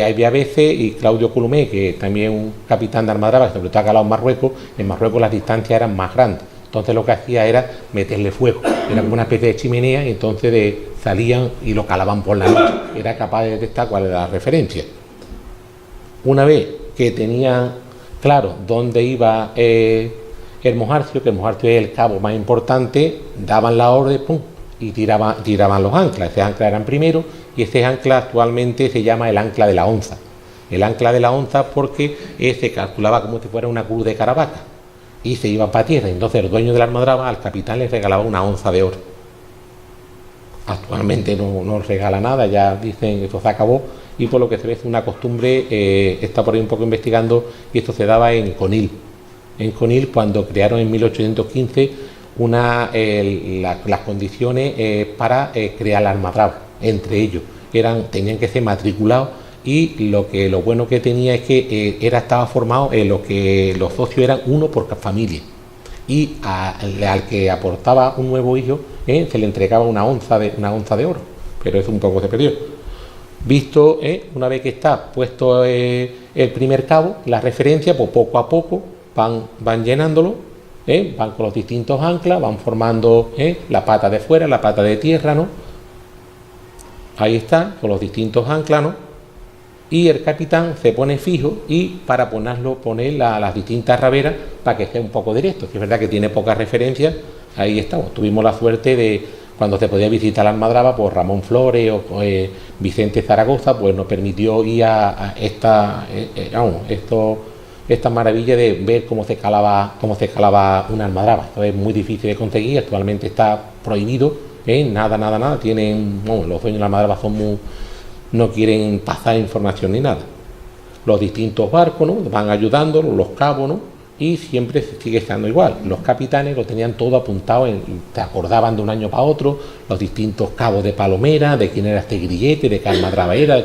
Había veces, y Claudio Colomé, que también un capitán de almadraba, sobre todo ha calado en Marruecos las distancias eran más grandes, entonces lo que hacía era meterle fuego, era como una especie de chimenea, y entonces salían y lo calaban por la noche, era capaz de detectar cuál era la referencia. Una vez que tenían claro dónde iba el Mojarcio, que el Mojarcio es el cabo más importante, daban la orden, ¡pum!, y tiraban los anclas. Ese ancla eran primero, y ese ancla actualmente se llama el ancla de la onza. El ancla de la onza porque se calculaba como si fuera una cruz de Caravaca, y se iba para tierra. Entonces el dueño de la almadraba al capitán le regalaba una onza de oro. Actualmente no regala nada, ya dicen esto se acabó, y por lo que se ve es una costumbre, está por ahí un poco investigando, y esto se daba en Conil. En Conil, cuando crearon en 1815 las condiciones para crear la almadraba. Entre ellos tenían que ser matriculados, y lo bueno que tenía es que estaba formado lo que los socios eran uno por familia, y al que aportaba un nuevo hijo se le entregaba una onza de oro, pero eso un poco se perdió. Visto, una vez que está puesto el primer cabo, la referencia, pues poco a poco van llenándolo, van con los distintos anclas, van formando la pata de fuera, la pata de tierra, ¿no? Ahí está, con los distintos anclas, ¿no? Y el capitán se pone fijo, y para poner las distintas raberas para que esté un poco directo. Es verdad que tiene pocas referencias, ahí estamos. Tuvimos la suerte de, cuando se podía visitar la almadraba, pues Ramón Flores o Vicente Zaragoza, pues nos permitió ir a esta maravilla de ver cómo se escalaba una almadraba. Esto es muy difícil de conseguir, actualmente está prohibido, nada. Los dueños de la almadraba no quieren pasar información ni nada. Los distintos barcos, ¿no?, van ayudándolos, los cabos, ¿no?, y siempre sigue estando igual. Los capitanes lo tenían todo apuntado, te acordaban de un año para otro, los distintos cabos de palomera, de quién era este grillete, de qué almadraba era,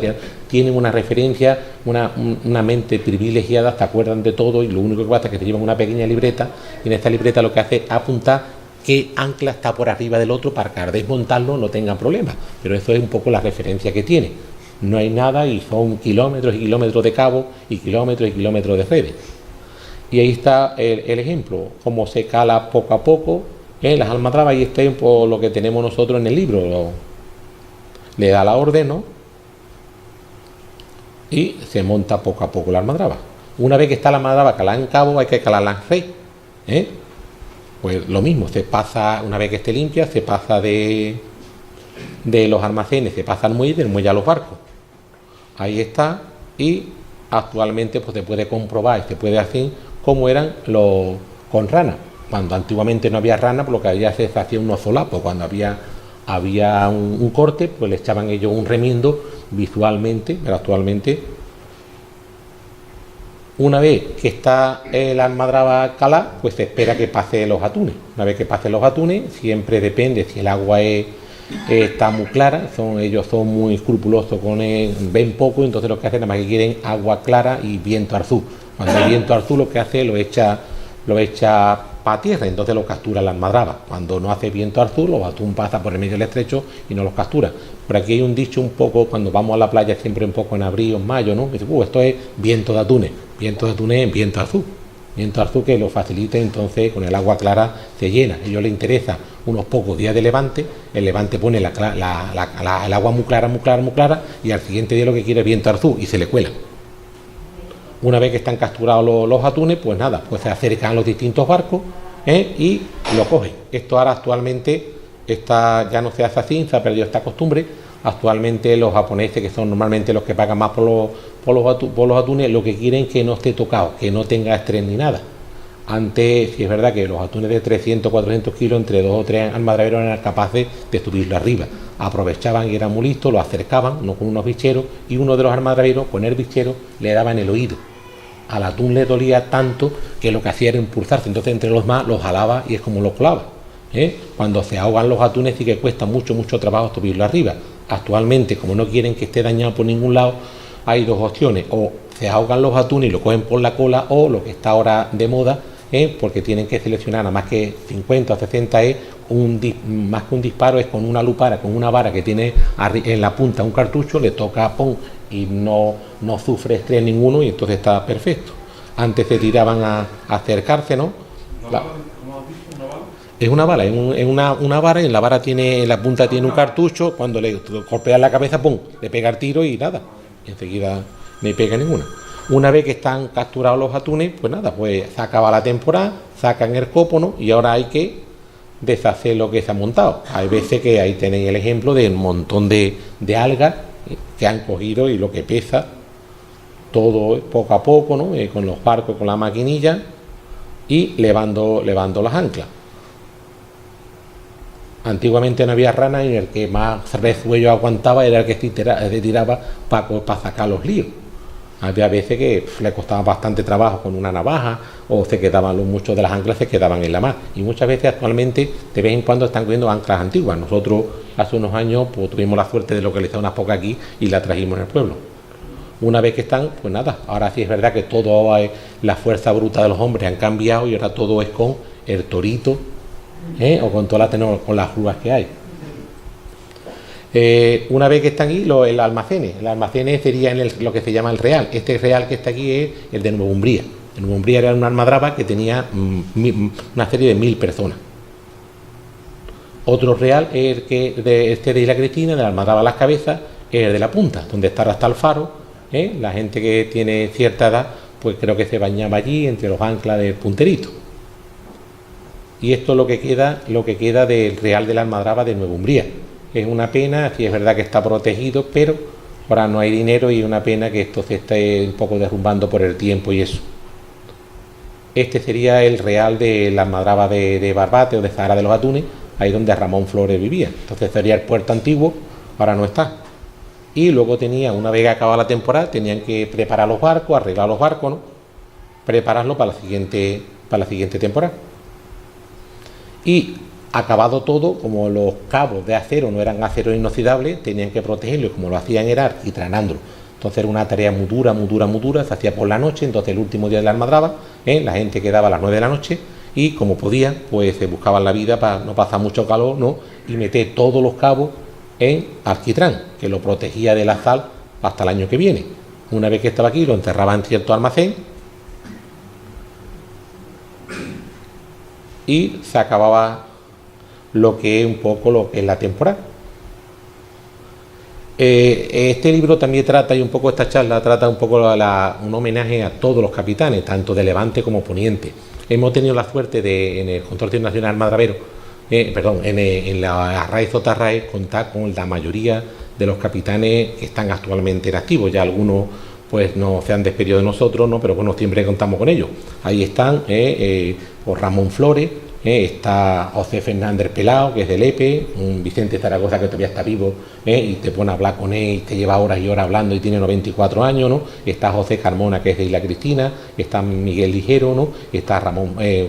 tienen una referencia, una mente privilegiada, te acuerdan de todo, y lo único que pasa es que te llevan una pequeña libreta, y en esta libreta lo que hace es apuntar qué ancla está por arriba del otro para que al desmontarlo no tengan problemas. Pero eso es un poco la referencia que tiene. no hay nada y son kilómetros y kilómetros de cabos y kilómetros de redes. Y ahí está el ejemplo, cómo se cala poco a poco las almadrabas, y este es por lo que tenemos nosotros en el libro. Le da la orden, ¿no? Y se monta poco a poco la almadraba. Una vez que está la almadraba calada en cabo, hay que calarla en red. Pues lo mismo, se pasa, una vez que esté limpia, se pasa de los almacenes, se pasa al muelle, del muelle a los barcos. Ahí está, y actualmente pues se puede comprobar y se puede hacer cómo eran los con rana. Cuando antiguamente no había rana, por lo que había se hacía unos solapos. Cuando había un corte, pues le echaban ellos un remiendo visualmente, pero actualmente, una vez que está la almadraba calada, pues se espera que pase los atunes. Una vez que pasen los atunes, siempre depende si el agua está muy clara, ellos son muy escrupulosos ven poco, entonces lo que hacen nada más que quieren agua clara y viento arzú. Cuando hay viento arzú, lo que hace lo echa para tierra, entonces lo captura la almadraba. Cuando no hace viento arzú, los atunes pasan por el medio del estrecho y no los captura. Por aquí hay un dicho un poco, cuando vamos a la playa siempre un poco en abril o en mayo, ¿no? Dice, esto es viento de atunes. Viento de atunes, viento arzú. Viento arzú que lo facilita, entonces con el agua clara se llena. A ellos les interesa unos pocos días de levante, el levante pone el agua muy clara, y al siguiente día lo que quiere es viento arzú y se le cuela. Una vez que están capturados los atunes, pues nada, pues se acercan a los distintos barcos y lo cogen. Esto ahora actualmente ya no se hace así, se ha perdido esta costumbre. Actualmente los japoneses, que son normalmente los que pagan más por los atunes, lo que quieren es que no esté tocado, que no tenga estrés ni nada. Antes, sí es verdad que los atunes de 300, 400 kilos, entre 2 o 3 almadraberos eran capaces de subirlo arriba. Aprovechaban y eran muy listos, lo acercaban, uno con unos bicheros, y uno de los almadraberos, con el bichero, le daba en el oído. Al atún le dolía tanto que lo que hacía era impulsarse, entonces entre los más los jalaba y es como los colaba. Cuando se ahogan los atunes sí que cuesta mucho trabajo subirlo arriba. Actualmente, como no quieren que esté dañado por ningún lado, hay dos opciones: o se ahogan los atunes y lo cogen por la cola, o lo que está ahora de moda, porque tienen que seleccionar nada más que 50 o 60 más que un disparo, es con una lupara, con una vara que tiene en la punta un cartucho, le toca pum y no sufre estrés ninguno, y entonces está perfecto. Antes se tiraban a acercarse, ¿no? Es una bala, es una vara, y en la vara en la punta tiene un cartucho. Cuando le golpean la cabeza, pum, le pega el tiro y nada, y enseguida no hay pega ninguna. Una vez que están capturados los atunes, pues nada, pues se acaba la temporada, sacan el cópono y ahora hay que deshacer lo que se ha montado. Hay veces que ahí tenéis el ejemplo del montón de algas que han cogido, y lo que pesa todo poco a poco, ¿no? Con los barcos, con la maquinilla, y levando las anclas. Antiguamente no había rana, y el que más resuello aguantaba era el que se tiraba para sacar los líos. Había veces que le costaba bastante trabajo con una navaja, o muchos de las anclas se quedaban en la mar. Y muchas veces actualmente, de vez en cuando, están cogiendo anclas antiguas. Nosotros hace unos años pues tuvimos la suerte de localizar unas pocas aquí y las trajimos en el pueblo. Una vez que están, pues nada, ahora sí es verdad que todo la fuerza bruta de los hombres han cambiado, y ahora todo es con el torito, o con todas las grúas que hay. Una vez que están aquí, el almacén sería lo que se llama el real. Este real que está aquí es el de Nueva Umbría. En Nueva Umbría era una almadraba que tenía una serie de 1000 personas. Otro real es el que de Isla Cristina, de la almadraba Las Cabezas, es el de la Punta, donde está hasta el faro. La gente que tiene cierta edad, pues creo que se bañaba allí entre los anclas del punterito. Y esto es lo que queda del real de la almadraba de Nueva Umbría. Es una pena, sí es verdad que está protegido, pero ahora no hay dinero, y es una pena que esto se esté un poco derrumbando por el tiempo y eso. Este sería el real de la almadraba de Barbate o de Zahara de los Atunes, ahí donde Ramón Flores vivía. Entonces sería el puerto antiguo, ahora no está. Y luego una vez que acababa la temporada, tenían que preparar los barcos, arreglar los barcos, ¿no? Prepararlos para la siguiente temporada. Y acabado todo, como los cabos de acero no eran acero inoxidable, tenían que protegerlo, y como lo hacían era alquitranándolo. Entonces era una tarea muy dura, se hacía por la noche. Entonces el último día de la almadraba, la gente quedaba a las 9 de la noche, y como podían, pues se buscaban la vida para no pasar mucho calor, ¿no? Y meter todos los cabos en alquitrán, que lo protegía de la sal hasta el año que viene. Una vez que estaba aquí, lo encerraba en cierto almacén y se acababa lo que es un poco lo que es la temporada. Este libro también trata, y un poco esta charla trata un poco un homenaje a todos los capitanes, tanto de Levante como Poniente. Hemos tenido la suerte de, en el Consorcio Nacional Madravero, en la Arraez Zotarraez, contar con la mayoría de los capitanes que están actualmente en activo. Ya algunos pues no se han despedido de nosotros, ¿no? Pero bueno, siempre contamos con ellos. Ahí están Ramón Flores, está José Fernández Pelao, que es del EPE, un Vicente Zaragoza que todavía está vivo, y te pone a hablar con él y te lleva horas y horas hablando y tiene 94 años, ¿no? Está José Carmona, que es de Isla Cristina, está Miguel Ligero, ¿no? Está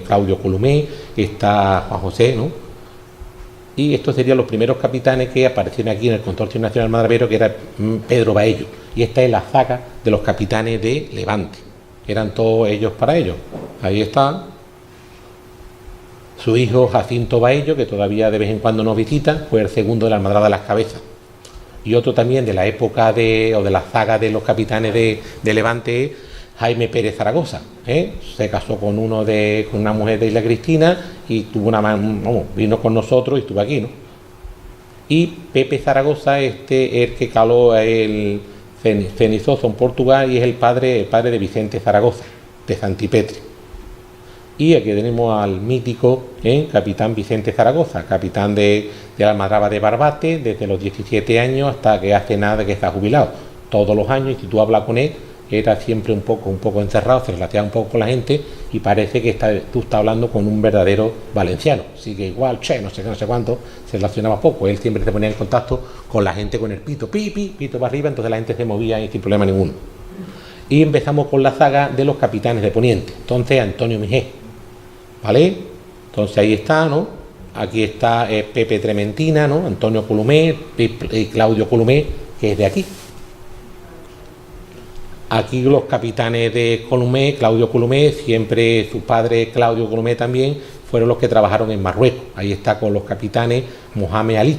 Claudio Columé, está Juan José, ¿no? Y estos serían los primeros capitanes que aparecieron aquí en el Consorcio Nacional Madravero, que era Pedro Baello. Y esta es la saga de los capitanes de Levante. Eran todos ellos para ellos. Ahí están. Su hijo Jacinto Baello, que todavía de vez en cuando nos visita, fue el segundo de la Almadraba de las Cabezas. Y otro también de la época de la saga de los capitanes de Levante, Jaime Pérez Zaragoza. Se casó con una mujer de Isla Cristina y tuvo vino con nosotros y estuvo aquí, ¿no? Y Pepe Zaragoza, el que caló el Cenizoso en Portugal, y es el padre de Vicente Zaragoza, de Santipetri. Y aquí tenemos al mítico capitán Vicente Zaragoza, capitán de la Almadraba de Barbate, desde los 17 años hasta que hace nada que está jubilado. Todos los años, y si tú hablas con él, era siempre un poco encerrado, se relaciona un poco con la gente y parece que tú estás hablando con un verdadero valenciano. Así que igual, no sé cuánto, se relacionaba poco. Él siempre se ponía en contacto con la gente con el pito, pito para arriba, entonces la gente se movía y sin problema ninguno. Y empezamos con la saga de los capitanes de Poniente. Entonces, Antonio Mijé, ¿vale? Entonces ahí está, ¿no? Aquí está Pepe Trementina, ¿no? Antonio Columé y Claudio Columé, que es de aquí. Aquí los capitanes de Columé, Claudio Columé, siempre su padre Claudio Columé también, fueron los que trabajaron en Marruecos. Ahí está con los capitanes Mohamed Ali.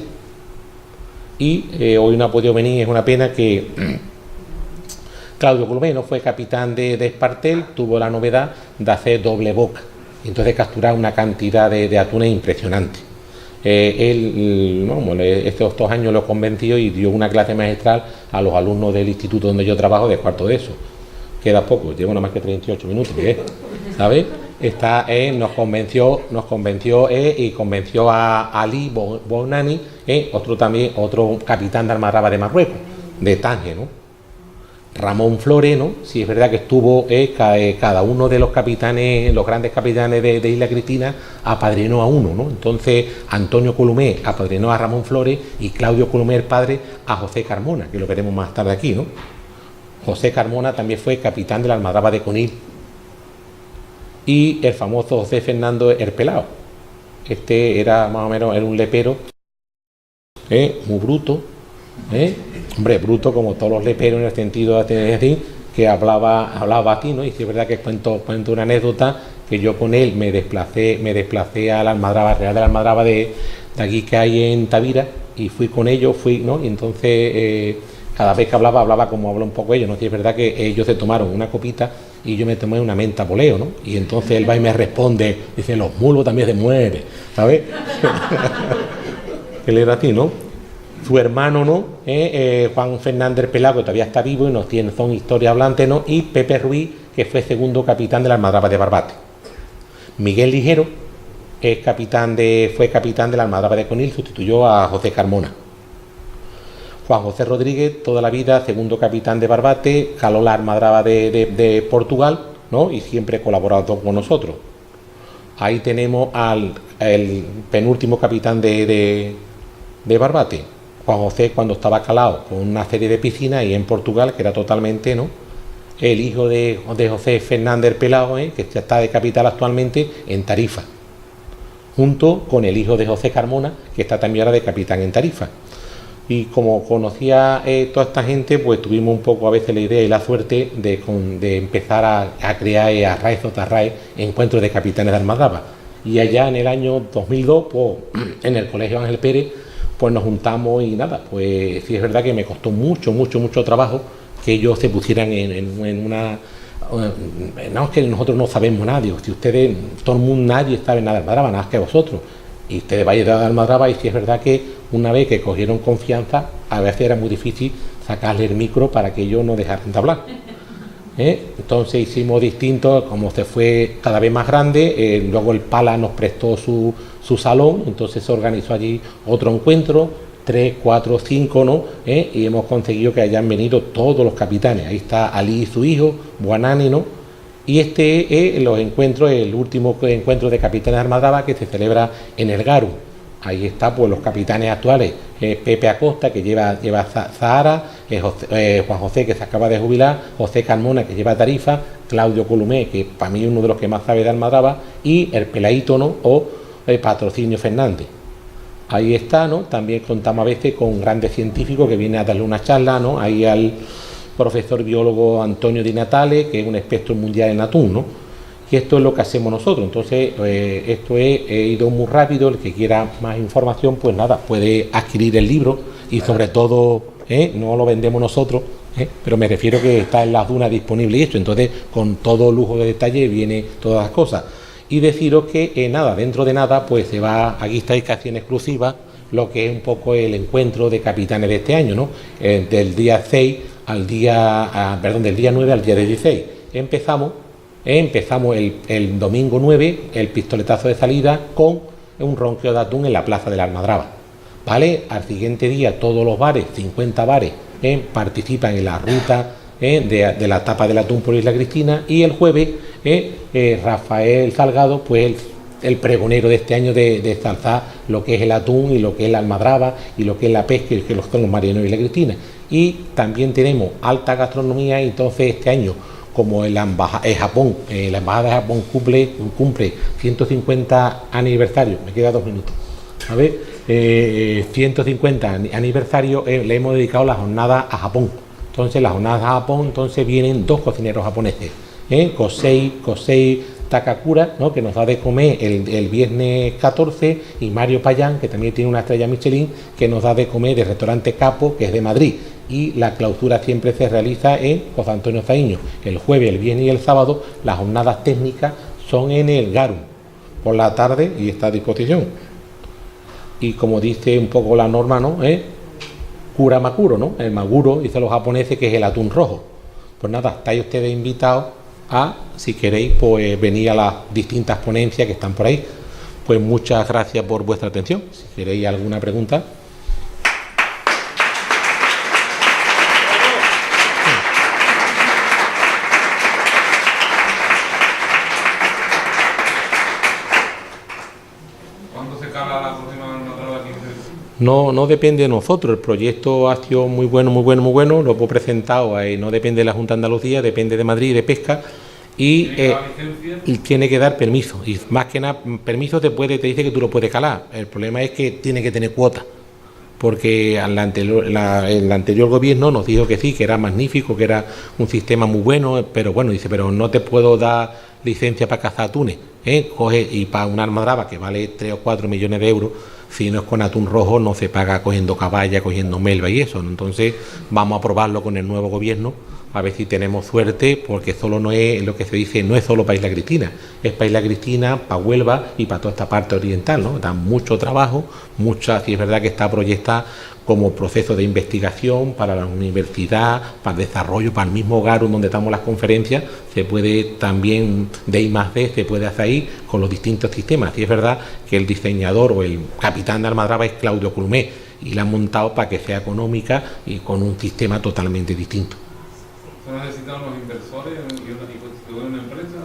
Y hoy no ha podido venir, es una pena que Claudio Columé no fue capitán de Espartel, tuvo la novedad de hacer doble boca, y entonces capturar una cantidad de atunes impresionante. Estos 2 años lo convenció y dio una clase magistral a los alumnos del instituto donde yo trabajo de cuarto de eso. Queda poco, llevo nada más que 38 minutos, ¿sabes? Nos convenció y convenció a Ali Bonani, otro capitán de Almadraba de Marruecos, de Tánger, ¿no? Ramón Flores, ¿no? Sí, es verdad que estuvo cada uno de los capitanes, los grandes capitanes de Isla Cristina, apadrinó a uno, ¿no? Entonces Antonio Columé apadrinó a Ramón Flores y Claudio Columé, el padre, a José Carmona, que lo veremos más tarde aquí, ¿no? José Carmona también fue capitán de la Almadraba de Conil. Y el famoso José Fernando Pelao. Era más o menos un lepero, muy bruto, hombre, bruto como todos los leperos, en el sentido de decir que hablaba así, ¿no? Y si es verdad que cuento una anécdota, que yo con él me desplacé a la Almadraba Real de la Almadraba de aquí que hay en Tavira, y fui con ellos, ¿no? Y entonces cada vez que hablaba como habla un poco ellos, ¿no? Y es verdad que ellos se tomaron una copita y yo me tomé una menta poleo, ¿no? Y entonces él va y me responde, dice, los mulos también se mueren, ¿sabes? Él era así, ¿no? Su hermano, ¿no? Juan Fernández Pelao, que todavía está vivo y son historias hablantes, ¿no? Y Pepe Ruiz, que fue segundo capitán de la Almadraba de Barbate. Miguel Ligero fue capitán de la Almadraba de Conil, sustituyó a José Carmona. Juan José Rodríguez, toda la vida segundo capitán de Barbate, caló la Almadraba de Portugal, ¿no? Y siempre colaborado con nosotros. Ahí tenemos el penúltimo capitán de Barbate, Juan José, cuando estaba calado con una serie de piscinas, y en Portugal, que era totalmente, ¿no? El hijo de José Fernández Pelao, que está de capital actualmente en Tarifa, junto con el hijo de José Carmona, que está también ahora de capitán en Tarifa. Y como conocía toda esta gente, pues tuvimos un poco a veces la idea y la suerte de empezar a crear Arraez Zotarraez, encuentros de capitanes de Almadraba. Y allá en el año 2002, pues, en el Colegio Ángel Pérez, pues nos juntamos y nada, pues sí es verdad que me costó mucho trabajo que ellos se pusieran en una... No, es que nosotros no sabemos nada, digo, si ustedes, todo el mundo, nadie sabe nada de Almadraba, nada más que vosotros, y ustedes vais de Almadraba, y sí es verdad que una vez que cogieron confianza, a veces era muy difícil sacarle el micro para que ellos no dejaran de hablar. Entonces hicimos distinto, como se fue cada vez más grande, luego el Pala nos prestó su salón, entonces se organizó allí otro encuentro, 3, 4, 5, ¿no? Y hemos conseguido que hayan venido todos los capitanes. Ahí está Ali y su hijo, Buanani, ¿no? Y este es los encuentros, el último encuentro de capitanes de Almadraba que se celebra en el Garum. Ahí está, pues, los capitanes actuales, Pepe Acosta, que lleva Zahara, Juan José, que se acaba de jubilar, José Carmona, que lleva Tarifa, Claudio Columé, que para mí es uno de los que más sabe de Almadraba, y el Peladito, ¿no? O Patrocinio Fernández. Ahí está, ¿no? También contamos a veces con grandes científicos que vienen a darle una charla, ¿no? Ahí al profesor biólogo Antonio Di Natale, que es un experto mundial en atún, ¿no? Y esto es lo que hacemos nosotros. Entonces, esto he ido muy rápido. El que quiera más información, pues nada, puede adquirir el libro y sobre todo, no lo vendemos nosotros, pero me refiero que está en las dunas disponible y esto. Entonces, con todo lujo de detalle viene todas las cosas. Y deciros que nada, dentro de nada, pues se va, aquí estáis casi en exclusiva, lo que es un poco el encuentro de capitanes de este año, ¿no? Del día 6 al día, del día 9 al día 16. Empezamos el domingo 9, el pistoletazo de salida con un ronqueo de atún en la plaza de la Almadraba, ¿vale? Al siguiente día todos los bares, 50 bares, participan en la ruta de la tapa del atún por Isla Cristina, y el jueves Rafael Salgado, pues el pregonero de este año de exaltar lo que es el atún y lo que es la Almadraba y lo que es la pesca y que son los marineros de Isla Cristina. Y también tenemos alta gastronomía, y entonces este año, como la embajada de Japón cumple 150 aniversario, me queda 2 minutos, a ver, 150 aniversario, le hemos dedicado la jornada a Japón. Entonces, las jornadas a Japón, entonces vienen 2 cocineros japoneses, Kosei Takakura, ¿no? Que nos da de comer el viernes 14, y Mario Payán, que también tiene una estrella Michelin, que nos da de comer del restaurante Capo, que es de Madrid. Y la clausura siempre se realiza en José Antonio Zaíño. El jueves, el viernes y el sábado las jornadas técnicas son en el Garum por la tarde, y está a disposición. Y como dice un poco la norma, ¿no? Kura Makuro, ¿no? El maguro, dicen los japoneses, que es el atún rojo. Pues nada, estáis ustedes invitados a, si queréis, pues venir a las distintas ponencias que están por ahí. Pues muchas gracias por vuestra atención. Si queréis alguna pregunta. No depende de nosotros, el proyecto ha sido muy bueno, lo hemos presentado, no depende de la Junta de Andalucía, depende de Madrid, de Pesca, y tiene que dar permiso, y más que nada, permiso te dice que tú lo puedes calar, el problema es que tiene que tener cuota, porque el anterior gobierno nos dijo que sí, que era magnífico, que era un sistema muy bueno, pero bueno, dice, pero no te puedo dar licencia para cazar atunes, coge, y para una almadraba que vale 3 o 4 millones de euros, si no es con atún rojo, no se paga cogiendo caballa, cogiendo melva y eso, ¿no? Entonces vamos a probarlo con el nuevo gobierno, a ver si tenemos suerte, porque solo no es lo que se dice, no es solo para Isla Cristina, es para Isla Cristina, para Huelva y para toda esta parte oriental, ¿no? Da mucho trabajo, si es verdad que está proyectada como proceso de investigación para la universidad, para el desarrollo, para el mismo Garum donde estamos las conferencias, se puede también, de I+D, se puede hacer ahí con los distintos sistemas. Y es verdad que el diseñador o el capitán de Almadraba es Claudio Columé, y la han montado para que sea económica y con un sistema totalmente distinto. ¿Necesitan los inversores y una empresa?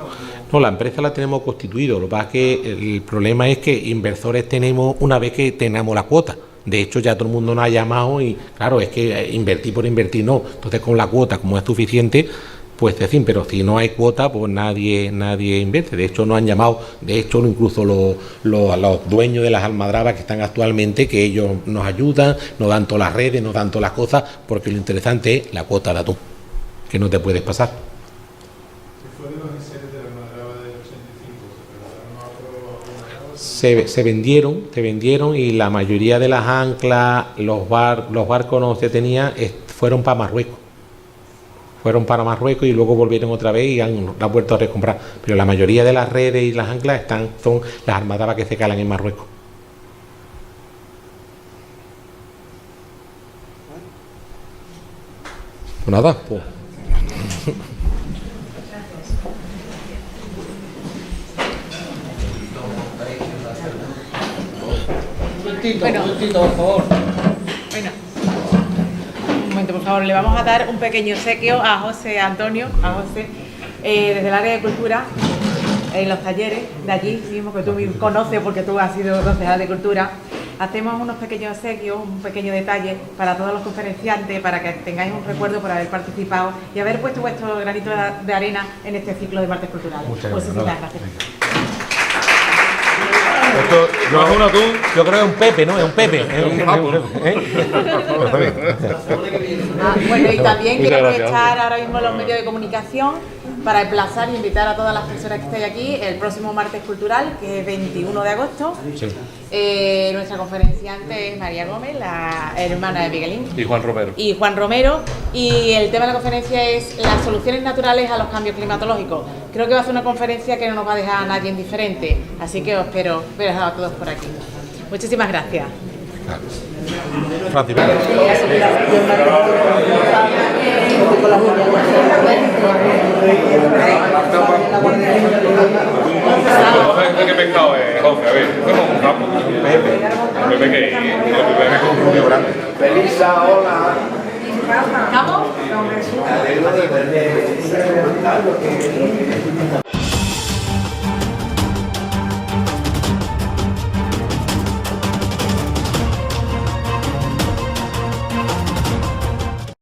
No, la empresa la tenemos constituido, lo que pasa es que el problema es que inversores tenemos una vez que tenemos la cuota. De hecho, ya todo el mundo nos ha llamado y, claro, es que invertir por invertir no. Entonces, con la cuota, como es suficiente, pues decir, pero si no hay cuota, pues nadie invierte. De hecho, nos han llamado, incluso los dueños de las almadrabas que están actualmente, que ellos nos ayudan, nos dan todas las redes, nos dan todas las cosas, porque lo interesante es la cuota de atún, que no te puedes pasar. se vendieron y la mayoría de las anclas, los barcos no se tenían, fueron para Marruecos. Fueron para Marruecos y luego volvieron otra vez y han vuelto a recomprar. Pero la mayoría de las redes y las anclas son las armadas que se calan en Marruecos. Pues nada, pues. Bueno, un momento, por favor, le vamos a dar un pequeño obsequio a José Antonio, desde el área de cultura, en los talleres de allí mismo, que tú conoces porque tú has sido concejal de cultura. Hacemos unos pequeños obsequios, un pequeño detalle para todos los conferenciantes, para que tengáis un recuerdo por haber participado y haber puesto vuestro granito de arena en este ciclo de martes culturales. Muchísimas gracias. Esto no es uno tú, yo creo que es un Pepe, ¿no? Es un Pepe. Bueno, y también quiero aprovechar ahora mismo los medios de comunicación para emplazar e invitar a todas las personas que estáis aquí el próximo martes cultural, que es 21 de agosto. Sí. Nuestra conferenciante es María Gómez, la hermana de Miguelín. Y Juan Romero. Y el tema de la conferencia es las soluciones naturales a los cambios climatológicos. Creo que va a ser una conferencia que no nos va a dejar a nadie indiferente, así que os espero a todos por aquí. Muchísimas gracias. Francis, ¿Qué pescado es, José? A ver, tenemos un capo. Pepe que es un rubio grande. Felisa, hola. ¿Estamos?